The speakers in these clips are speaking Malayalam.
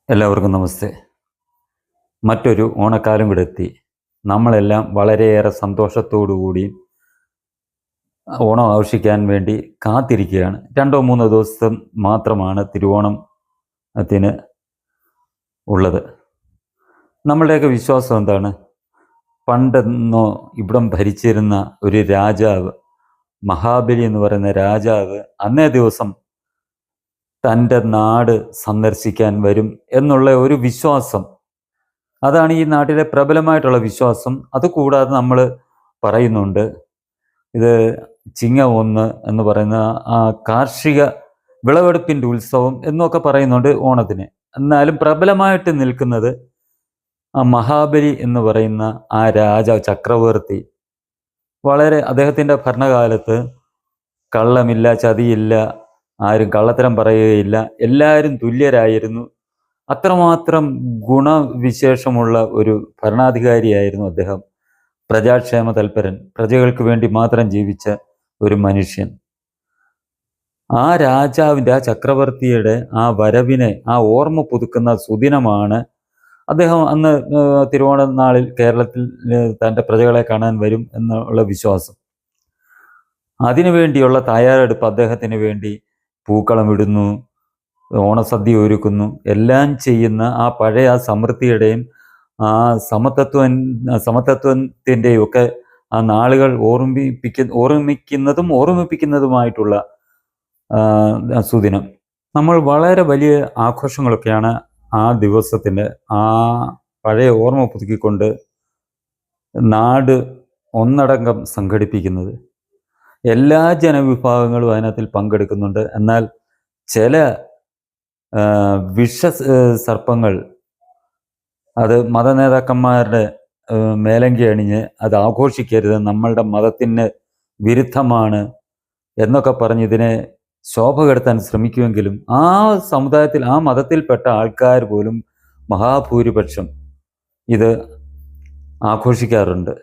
എല്ലാവർക്കും നമസ്തേ. മറ്റൊരു ഓണക്കാലം കൂടെ എത്തി. നമ്മളെല്ലാം വളരെയേറെ സന്തോഷത്തോടുകൂടി ഓണം ആഘോഷിക്കാൻ വേണ്ടി കാത്തിരിക്കുകയാണ്. 2-3 ദിവസം മാത്രമാണ് തിരുവോണത്തിന് ഉള്ളത്. നമ്മളുടെയൊക്കെ വിശ്വാസം എന്താണ്? പണ്ടെന്നോ ഇവിടം ഭരിച്ചിരുന്ന ഒരു രാജാവ്, മഹാബലി എന്ന് പറയുന്ന രാജാവ് അന്നേ ദിവസം തൻ്റെ നാട് സന്ദർശിക്കാൻ വരും എന്നുള്ള ഒരു വിശ്വാസം, അതാണ് ഈ നാട്ടിലെ പ്രബലമായിട്ടുള്ള വിശ്വാസം. അതുകൂടാതെ നമ്മൾ പറയുന്നുണ്ട്, ഇത് ചിങ്ങം 1 എന്ന് പറയുന്ന ആ കാർഷിക വിളവെടുപ്പിൻ്റെ ഉത്സവം എന്നൊക്കെ പറയുന്നുണ്ട് ഓണത്തിന്. എന്നാലും പ്രബലമായിട്ട് നിൽക്കുന്നത് ആ മഹാബലി എന്ന് പറയുന്ന ആ ചക്രവർത്തി അദ്ദേഹത്തിൻ്റെ ഭരണകാലത്ത് കള്ളമില്ല, ചതിയില്ല, ആരും കള്ളത്തരം പറയുകയില്ല, എല്ലാവരും തുല്യരായിരുന്നു. അത്രമാത്രം ഗുണവിശേഷമുള്ള ഒരു ഭരണാധികാരിയായിരുന്നു അദ്ദേഹം. പ്രജാക്ഷേമ തൽപരൻ, പ്രജകൾക്ക് വേണ്ടി മാത്രം ജീവിച്ച ഒരു മനുഷ്യൻ. ആ രാജാവിൻ്റെ, ആ ചക്രവർത്തിയുടെ ആ വരവിനെ, ആ ഓർമ്മ പുതുക്കുന്ന സുദിനമാണ് അദ്ദേഹം അന്ന് തിരുവോണ നാളിൽ കേരളത്തിൽ തൻ്റെ പ്രജകളെ കാണാൻ വരും എന്നുള്ള വിശ്വാസം. അതിനുവേണ്ടിയുള്ള തയ്യാറെടുപ്പ്, അദ്ദേഹത്തിന് വേണ്ടി പൂക്കളം ഇടുന്നു, ഓണസദ്യ ഒരുക്കുന്നു, എല്ലാം ചെയ്യുന്ന ആ പഴയ ആ സമൃദ്ധിയുടെയും ആ സമത്വത്തിൻ്റെയും ഒക്കെ ആ നാളുകൾ ഓർമ്മിപ്പിക്കുന്നതുമായിട്ടുള്ള സുദിനം. നമ്മൾ വളരെ വലിയ ആഘോഷങ്ങളൊക്കെയാണ് ആ ദിവസത്തിൻ്റെ ആ പഴയ ഓർമ്മ പുതുക്കിക്കൊണ്ട് നാട് ഒന്നടങ്കം സംഘടിപ്പിക്കുന്നത്. എല്ലാ ജനവിഭാഗങ്ങളും അതിനകത്തിൽ പങ്കെടുക്കുന്നുണ്ട്. എന്നാൽ ചില സർപ്പങ്ങൾ അത് മതനേതാക്കന്മാരുടെ മേലങ്കി അണിഞ്ഞ് അത് ആഘോഷിക്കരുത്, നമ്മളുടെ മതത്തിന് വിരുദ്ധമാണ് എന്നൊക്കെ പറഞ്ഞ് ഇതിനെ ശോഭ കെടുത്താൻ ശ്രമിക്കുമെങ്കിലും ആ സമുദായത്തിൽ, ആ മതത്തിൽപ്പെട്ട ആൾക്കാർ പോലും മഹാഭൂരിപക്ഷം ഇത് ആഘോഷിക്കാറുണ്ട്.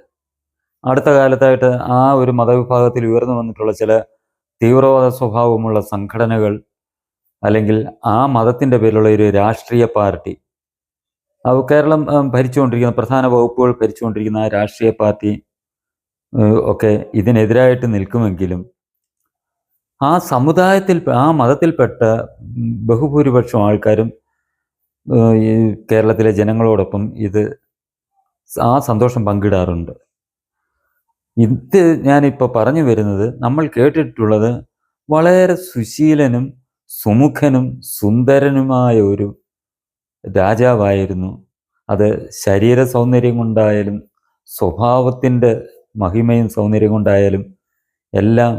അടുത്ത കാലത്തായിട്ട് ആ ഒരു മതവിഭാഗത്തിൽ ഉയർന്നു വന്നിട്ടുള്ള ചില തീവ്രവാദ സ്വഭാവമുള്ള സംഘടനകൾ, അല്ലെങ്കിൽ ആ മതത്തിൻ്റെ പേരിലുള്ള ഒരു രാഷ്ട്രീയ പാർട്ടി, അത് കേരളം ഭരിച്ചുകൊണ്ടിരിക്കുന്ന, പ്രധാന വകുപ്പുകൾ ഭരിച്ചുകൊണ്ടിരിക്കുന്ന ആ രാഷ്ട്രീയ പാർട്ടി ഒക്കെ ഇതിനെതിരായിട്ട് നിൽക്കുമെങ്കിലും ആ സമുദായത്തിൽ, ആ മതത്തിൽപ്പെട്ട ബഹുഭൂരിപക്ഷം ആൾക്കാരും ഈ കേരളത്തിലെ ജനങ്ങളോടൊപ്പം ആ സന്തോഷം പങ്കിടാറുണ്ട്. ഇത് ഞാനിപ്പോൾ പറഞ്ഞു വരുന്നത്, നമ്മൾ കേട്ടിട്ടുള്ളത് വളരെ സുശീലനും സുമുഖനും സുന്ദരനുമായ ഒരു രാജാവായിരുന്നു. അത് ശരീര സൗന്ദര്യം കൊണ്ടായാലും സ്വഭാവത്തിൻ്റെ മഹിമയും സൗന്ദര്യം കൊണ്ടായാലും എല്ലാം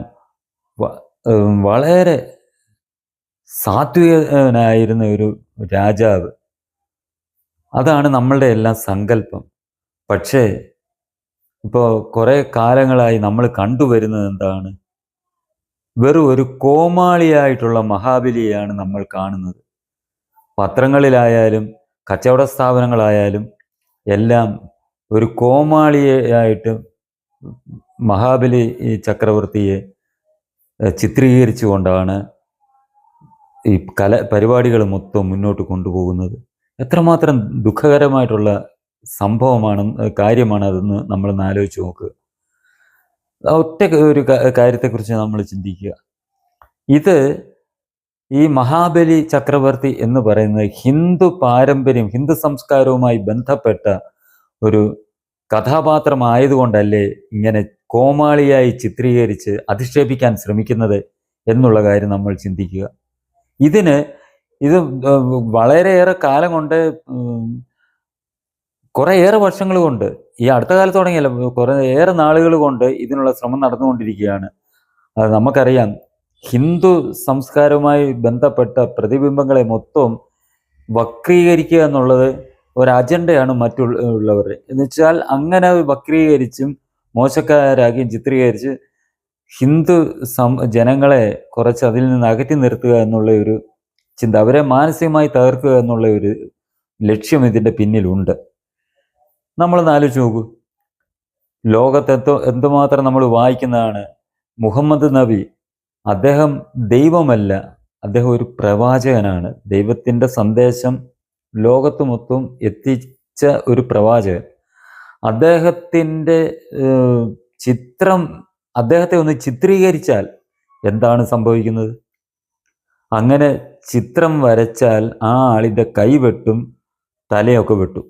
വളരെ സാത്വികനായിരുന്ന ഒരു രാജാവ്. അതാണ് നമ്മളുടെ എല്ലാം സങ്കല്പം. പക്ഷേ ഇപ്പോൾ കുറേ കാലങ്ങളായി നമ്മൾ കണ്ടുവരുന്നത് എന്താണ്? വെറും ഒരു കോമാളിയായിട്ടുള്ള മഹാബലിയെയാണ് നമ്മൾ കാണുന്നത്. പത്രങ്ങളിലായാലും കച്ചവട സ്ഥാപനങ്ങളായാലും എല്ലാം ഒരു കോമാളിയായിട്ട് മഹാബലി ചക്രവർത്തിയെ ചിത്രീകരിച്ചുകൊണ്ടാണ് ഈ പരിപാടികൾ മൊത്തം മുന്നോട്ട് കൊണ്ടുപോകുന്നത്. എത്രമാത്രം ദുഃഖകരമായിട്ടുള്ള കാര്യമാണ് അതെന്ന് നമ്മളൊന്ന് ആലോചിച്ച് നോക്കുക. ഒറ്റ ഒരു കാര്യത്തെക്കുറിച്ച് നമ്മൾ ചിന്തിക്കുക. ഇത് ഈ മഹാബലി ചക്രവർത്തി എന്ന് പറയുന്നത് ഹിന്ദു പാരമ്പര്യം, ഹിന്ദു സംസ്കാരവുമായി ബന്ധപ്പെട്ട ഒരു കഥാപാത്രമായതുകൊണ്ടല്ലേ ഇങ്ങനെ കോമാളിയായി ചിത്രീകരിച്ച് അധിക്ഷേപിക്കാൻ ശ്രമിക്കുന്നത് എന്നുള്ള കാര്യം നമ്മൾ ചിന്തിക്കുക. ഇത് വളരെയേറെ കാലം കൊണ്ട്, കുറേയേറെ വർഷങ്ങൾ കൊണ്ട്, ഈ അടുത്ത കാലത്ത് തുടങ്ങിയല്ല, കുറേയേറെ നാളുകൾ കൊണ്ട് ഇതിനുള്ള ശ്രമം നടന്നുകൊണ്ടിരിക്കുകയാണ്. അത് നമുക്കറിയാം. ഹിന്ദു സംസ്കാരവുമായി ബന്ധപ്പെട്ട പ്രതിബിംബങ്ങളെ മൊത്തം വക്രീകരിക്കുക എന്നുള്ളത് ഒരു അജണ്ടയാണ് മറ്റുള്ളവരുടെ. എന്നുവെച്ചാൽ അങ്ങനെ വക്രീകരിച്ചും മോശക്കാരാക്കിയും ചിത്രീകരിച്ച് ഹിന്ദു ജനങ്ങളെ കുറച്ച് അതിൽ നിന്ന് അകറ്റി നിർത്തുക എന്നുള്ള ഒരു ചിന്ത, അവരെ മാനസികമായി തകർക്കുക എന്നുള്ള ഒരു ലക്ഷ്യം ഇതിൻ്റെ പിന്നിലുണ്ട്. നമ്മളൊന്ന് ആലോചിച്ച് നോക്കൂ. ലോകത്ത് എന്തുമാത്രം നമ്മൾ വായിക്കുന്നതാണ്. മുഹമ്മദ് നബി, അദ്ദേഹം ദൈവമല്ല, അദ്ദേഹം ഒരു പ്രവാചകനാണ്. ദൈവത്തിൻ്റെ സന്ദേശം ലോകത്ത് മൊത്തം എത്തിച്ച ഒരു പ്രവാചകൻ. അദ്ദേഹത്തിൻ്റെ ചിത്രം, അദ്ദേഹത്തെ ഒന്ന് ചിത്രീകരിച്ചാൽ എന്താണ് സംഭവിക്കുന്നത്? അങ്ങനെ ചിത്രം വരച്ചാൽ ആ ആളിൻ്റെ കൈ വെട്ടും, തലയൊക്കെ വെട്ടും.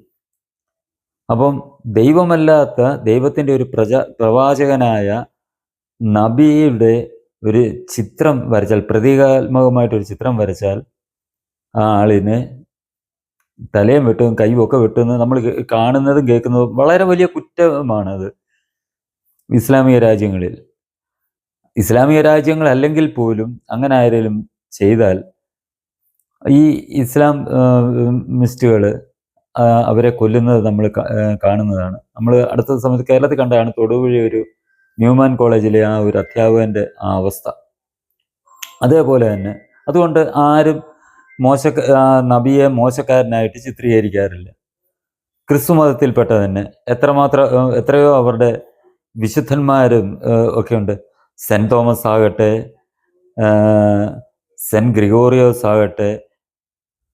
അപ്പം ദൈവമല്ലാത്ത ദൈവത്തിൻ്റെ ഒരു പ്രവാചകനായ നബിയുടെ ഒരു ചിത്രം വരച്ചാൽ, പ്രതീകാത്മകമായിട്ടൊരു ചിത്രം വരച്ചാൽ ആ ആളിനെ തലയും വെട്ടും കൈയും ഒക്കെ വെട്ടുമെന്ന് നമ്മൾ കാണുന്നതും കേൾക്കുന്നതും വളരെ വലിയ കുറ്റമാണത്. ഇസ്ലാമിക രാജ്യങ്ങളിൽ, ഇസ്ലാമിക രാജ്യങ്ങളല്ലെങ്കിൽ പോലും അങ്ങനെ ആരെങ്കിലും ചെയ്താൽ ഈ ഇസ്ലാം മിസ്റ്റുകൾ അവരെ കൊല്ലുന്നത് നമ്മൾ കാണുന്നതാണ്. നമ്മൾ അടുത്ത സമയത്ത് കേരളത്തിൽ കണ്ടതാണ് തൊടുപുഴ ഒരു ന്യൂമാൻ കോളേജിലെ ആ ഒരു അധ്യാപകൻ്റെ ആ അവസ്ഥ. അതേപോലെ തന്നെ അതുകൊണ്ട് ആരും നബിയെ മോശക്കാരനായിട്ട് ചിത്രീകരിക്കാറില്ല. ക്രിസ്തു മതത്തിൽപ്പെട്ട തന്നെ എത്രയോ അവരുടെ വിശുദ്ധന്മാരും ഒക്കെ ഉണ്ട്. സെൻറ് തോമസ് ആകട്ടെ, സെൻറ് ഗ്രിഗോറിയോസ് ആകട്ടെ,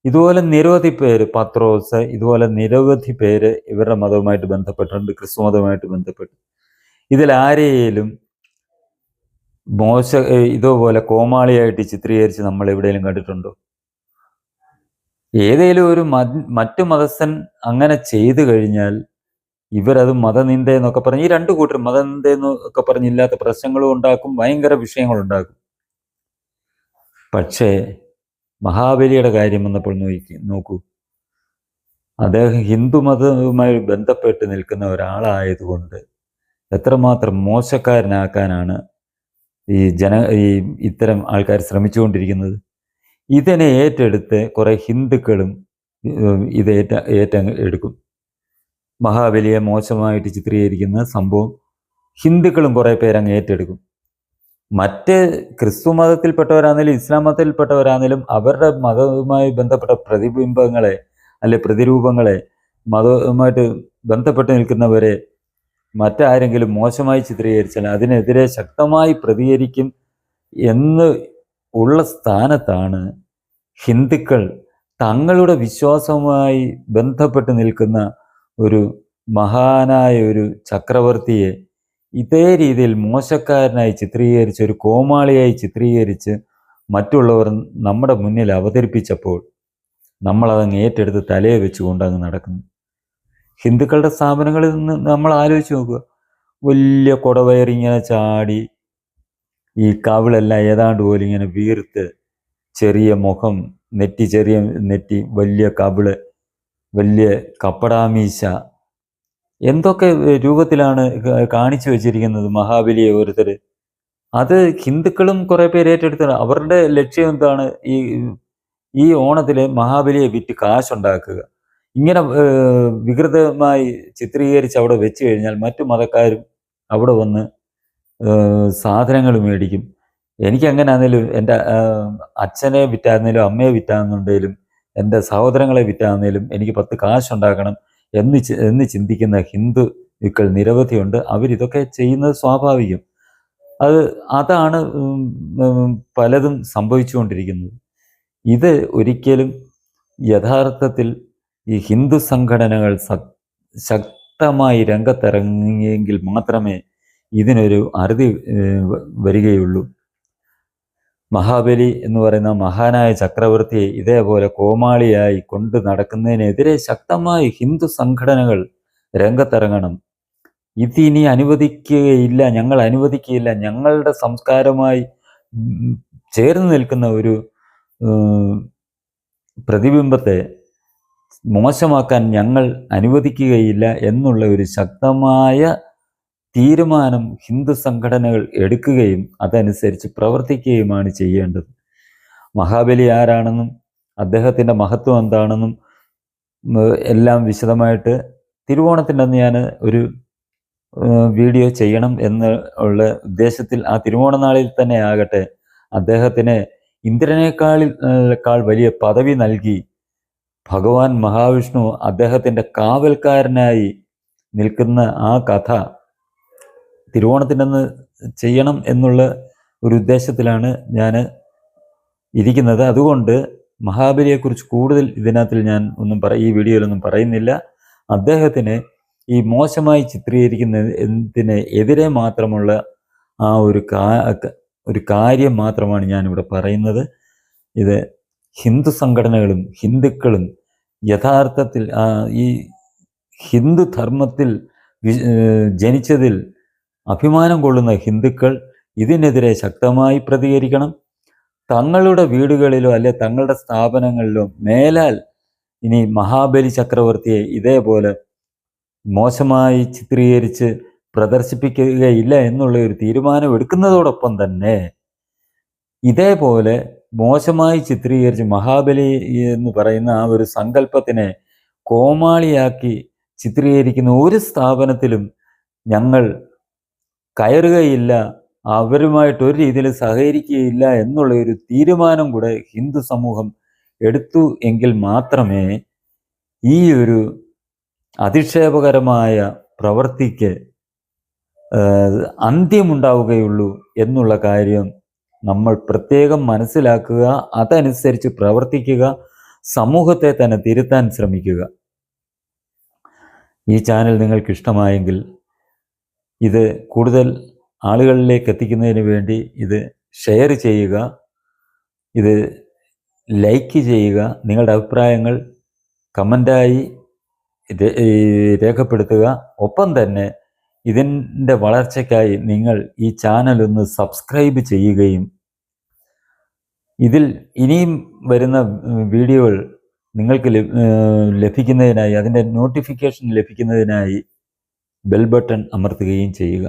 ഇതുപോലെ നിരവധി പേര്, പത്രോസ്, ഇതുപോലെ നിരവധി പേര് ഇവരുടെ മതവുമായിട്ട് ബന്ധപ്പെട്ടിട്ടുണ്ട്, ക്രിസ്തു മതവുമായിട്ട് ബന്ധപ്പെട്ട്. ഇതിലാരെയും ഇതുപോലെ കോമാളിയായിട്ട് ചിത്രീകരിച്ച് നമ്മൾ എവിടെയെങ്കിലും കണ്ടിട്ടുണ്ടോ? ഏതെങ്കിലും ഒരു മറ്റു മതസ്ഥൻ അങ്ങനെ ചെയ്തു കഴിഞ്ഞാൽ ഇവരത് മതനിന്ദ എന്നൊക്കെ പറഞ്ഞ്, ഈ രണ്ടു കൂട്ടരും മതനിന്ദ എന്നൊക്കെ പറഞ്ഞില്ലാത്ത പ്രശ്നങ്ങളും ഉണ്ടാക്കും, ഭയങ്കര വിഷയങ്ങളുണ്ടാക്കും. പക്ഷേ മഹാബലിയുടെ കാര്യം വന്നപ്പോൾ നോക്കൂ, അദ്ദേഹം ഹിന്ദു മതവുമായി ബന്ധപ്പെട്ട് നിൽക്കുന്ന ഒരാളായതുകൊണ്ട് എത്രമാത്രം മോശക്കാരനാക്കാനാണ് ഈ ഇത്തരം ആൾക്കാർ ശ്രമിച്ചുകൊണ്ടിരിക്കുന്നത്. ഇതിനെ ഏറ്റെടുത്ത് കുറെ ഹിന്ദുക്കളും ഇത് ഏറ്റെടുക്കും. മഹാബലിയെ മോശമായിട്ട് ചിത്രീകരിക്കുന്ന സംഭവം ഹിന്ദുക്കളും കുറെ പേരങ്ങ് ഏറ്റെടുക്കും. മറ്റ് ക്രിസ്തു മതത്തിൽപ്പെട്ടവരാണെങ്കിലും ഇസ്ലാം മതത്തിൽപ്പെട്ടവരാണെങ്കിലും അവരുടെ മതവുമായി ബന്ധപ്പെട്ട പ്രതിബിംബങ്ങളെ അല്ലെ പ്രതിരൂപങ്ങളെ, മതവുമായിട്ട് ബന്ധപ്പെട്ട് നിൽക്കുന്നവരെ മറ്റാരെങ്കിലും മോശമായി ചിത്രീകരിച്ചാൽ അതിനെതിരെ ശക്തമായി പ്രതികരിക്കും എന്ന് ഉള്ള സ്ഥാനത്താണ് ഹിന്ദുക്കൾ തങ്ങളുടെ വിശ്വാസവുമായി ബന്ധപ്പെട്ട് നിൽക്കുന്ന ഒരു മഹാനായ ഒരു ചക്രവർത്തിയെ ഇതേ രീതിയിൽ മോശക്കാരനായി ചിത്രീകരിച്ച്, ഒരു കോമാളിയായി ചിത്രീകരിച്ച് മറ്റുള്ളവർ നമ്മുടെ മുന്നിൽ അവതരിപ്പിച്ചപ്പോൾ നമ്മളതങ്ങ് ഏറ്റെടുത്ത് തലയെ വെച്ചുകൊണ്ട് അങ്ങ് നടക്കുന്നു. ഹിന്ദുക്കളുടെ സ്ഥാപനങ്ങളിൽ നിന്ന് നമ്മൾ ആലോചിച്ച് നോക്കുക, വലിയ കുടവയറിങ്ങനെ ചാടി, ഈ കവിളെല്ലാം ഏതാണ്ട് പോലും ഇങ്ങനെ വീർത്ത്, ചെറിയ മുഖം, ചെറിയ നെറ്റി, വലിയ കവിള്, വലിയ കപ്പടാമീശ, എന്തൊക്കെ രൂപത്തിലാണ് കാണിച്ചു വെച്ചിരിക്കുന്നത് മഹാബലിയെ ഓരോരുത്തർ. അത് ഹിന്ദുക്കളും കുറെ പേര് ഏറ്റെടുത്താണ്. അവരുടെ ലക്ഷ്യം എന്താണ്? ഈ ഓണത്തിൽ മഹാബലിയെ വിറ്റ് കാശുണ്ടാക്കുക. ഇങ്ങനെ വികൃതമായി ചിത്രീകരിച്ച് അവിടെ വെച്ച് കഴിഞ്ഞാൽ മറ്റു മതക്കാരും അവിടെ വന്ന് സാധനങ്ങൾ മേടിക്കും. എനിക്കങ്ങനെയാണെങ്കിലും എൻ്റെ അച്ഛനെ വിറ്റാകുന്നതിലും അമ്മയെ വിറ്റാകുന്നുണ്ടെങ്കിലും എൻ്റെ സഹോദരങ്ങളെ വിറ്റാകുന്നതിലും എനിക്ക് 10 കാശുണ്ടാക്കണം എന്ന് ചിന്തിക്കുന്ന ഹിന്ദുക്കൾ നിരവധിയുണ്ട്. അവരിതൊക്കെ ചെയ്യുന്നത് സ്വാഭാവികം. അതാണ് പലതും സംഭവിച്ചുകൊണ്ടിരിക്കുന്നത്. ഇത് ഒരിക്കലും യഥാർത്ഥത്തിൽ ഈ ഹിന്ദു സംഘടനകൾ ശക്തമായി രംഗത്തിറങ്ങിയെങ്കിൽ മാത്രമേ ഇതിനൊരു അറുതി വരികയുള്ളൂ. മഹാബലി എന്ന് പറയുന്ന മഹാനായ ചക്രവർത്തിയെ ഇതേപോലെ കോമാളിയായി കൊണ്ട് നടക്കുന്നതിനെതിരെ ശക്തമായി ഹിന്ദു സംഘടനകൾ രംഗത്തിറങ്ങണം. ഇതിനി അനുവദിക്കുകയില്ല, ഞങ്ങൾ അനുവദിക്കുകയില്ല. ഞങ്ങളുടെ സംസ്കാരവുമായി ചേർന്ന് നിൽക്കുന്ന ഒരു പ്രതിബിംബത്തെ മോശമാക്കാൻ ഞങ്ങൾ അനുവദിക്കുകയില്ല എന്നുള്ള ഒരു ശക്തമായ തീരുമാനം ഹിന്ദു സംഘടനകൾ എടുക്കുകയും അതനുസരിച്ച് പ്രവർത്തിക്കുകയുമാണ് ചെയ്യേണ്ടത്. മഹാബലി ആരാണെന്നും അദ്ദേഹത്തിൻ്റെ മഹത്വം എന്താണെന്നും എല്ലാം വിശദമായിട്ട് തിരുവോണത്തിൻ്റെ അന്ന് ഞാൻ ഒരു വീഡിയോ ചെയ്യണം എന്നുള്ള ഉദ്ദേശത്തിൽ ആ തിരുവോണ നാളിൽ തന്നെ ആകട്ടെ അദ്ദേഹത്തിന് ഇന്ദ്രനേക്കാൾ വലിയ പദവി നൽകി ഭഗവാൻ മഹാവിഷ്ണു അദ്ദേഹത്തിൻ്റെ കാവൽക്കാരനായി നിൽക്കുന്ന ആ കഥ തിരുവോണത്തിൻ്റെ അന്ന് ചെയ്യണം എന്നുള്ള ഒരു ഉദ്ദേശത്തിലാണ് ഞാൻ ഇരിക്കുന്നത്. അതുകൊണ്ട് മഹാബലിയെക്കുറിച്ച് കൂടുതൽ ഇതിനകത്തിൽ ഞാൻ ഈ വീഡിയോയിലൊന്നും പറയുന്നില്ല. അദ്ദേഹത്തിന് ഈ മോശമായി ചിത്രീകരിക്കുന്നതിന് എതിരെ മാത്രമുള്ള ആ ഒരു കാര്യം മാത്രമാണ് ഞാനിവിടെ പറയുന്നത്. ഇത് ഹിന്ദു സംഘടനകളും ഹിന്ദുക്കളും യഥാർത്ഥത്തിൽ ഈ ഹിന്ദു ധർമ്മത്തിൽ ജനിച്ചതിൽ അഭിമാനം കൊള്ളുന്ന ഹിന്ദുക്കൾ ഇതിനെതിരെ ശക്തമായി പ്രതികരിക്കണം. തങ്ങളുടെ വീടുകളിലോ അല്ലെ തങ്ങളുടെ സ്ഥാപനങ്ങളിലോ മേലാൽ ഇനി മഹാബലി ചക്രവർത്തിയെ ഇതേപോലെ മോശമായി ചിത്രീകരിച്ച് പ്രദർശിപ്പിക്കുകയില്ല എന്നുള്ള ഒരു തീരുമാനം എടുക്കുന്നതോടൊപ്പം തന്നെ ഇതേപോലെ മോശമായി ചിത്രീകരിച്ച് മഹാബലി എന്ന് പറയുന്ന ആ ഒരു സങ്കല്പത്തിനെ കോമാളിയാക്കി ചിത്രീകരിക്കുന്ന ഒരു സ്ഥാപനത്തിലും ഞങ്ങൾ കയറുകയില്ല, അവരുമായിട്ട് ഒരു രീതിയിൽ സഹകരിക്കുകയില്ല എന്നുള്ള ഒരു തീരുമാനം കൂടെ ഹിന്ദു സമൂഹം എടുത്തു എങ്കിൽ മാത്രമേ ഈ ഒരു അധിക്ഷേപകരമായ പ്രവൃത്തിക്ക് അന്ത്യമുണ്ടാവുകയുള്ളൂ എന്നുള്ള കാര്യം നമ്മൾ പ്രത്യേകം മനസ്സിലാക്കുക, അതനുസരിച്ച് പ്രവർത്തിക്കുക, സമൂഹത്തെ തന്നെ തിരുത്താൻ ശ്രമിക്കുക. ഈ ചാനൽ നിങ്ങൾക്ക് ഇഷ്ടമായെങ്കിൽ ഇത് കൂടുതൽ ആളുകളിലേക്ക് എത്തിക്കുന്നതിന് വേണ്ടി ഇത് ഷെയർ ചെയ്യുക, ഇത് ലൈക്ക് ചെയ്യുക, നിങ്ങളുടെ അഭിപ്രായങ്ങൾ കമൻ്റായി രേഖപ്പെടുത്തുക. ഒപ്പം തന്നെ ഇതിൻ്റെ വളർച്ചയ്ക്കായി നിങ്ങൾ ഈ ചാനൽ ഒന്ന് സബ്സ്ക്രൈബ് ചെയ്യുകയും ഇതിൽ ഇനിയും വരുന്ന വീഡിയോകൾ നിങ്ങൾക്ക് ലഭിക്കുന്നതിനായി, അതിൻ്റെ നോട്ടിഫിക്കേഷൻ ലഭിക്കുന്നതിനായി ബെൽ ബട്ടൺ അമർത്തുകയും ചെയ്യുക.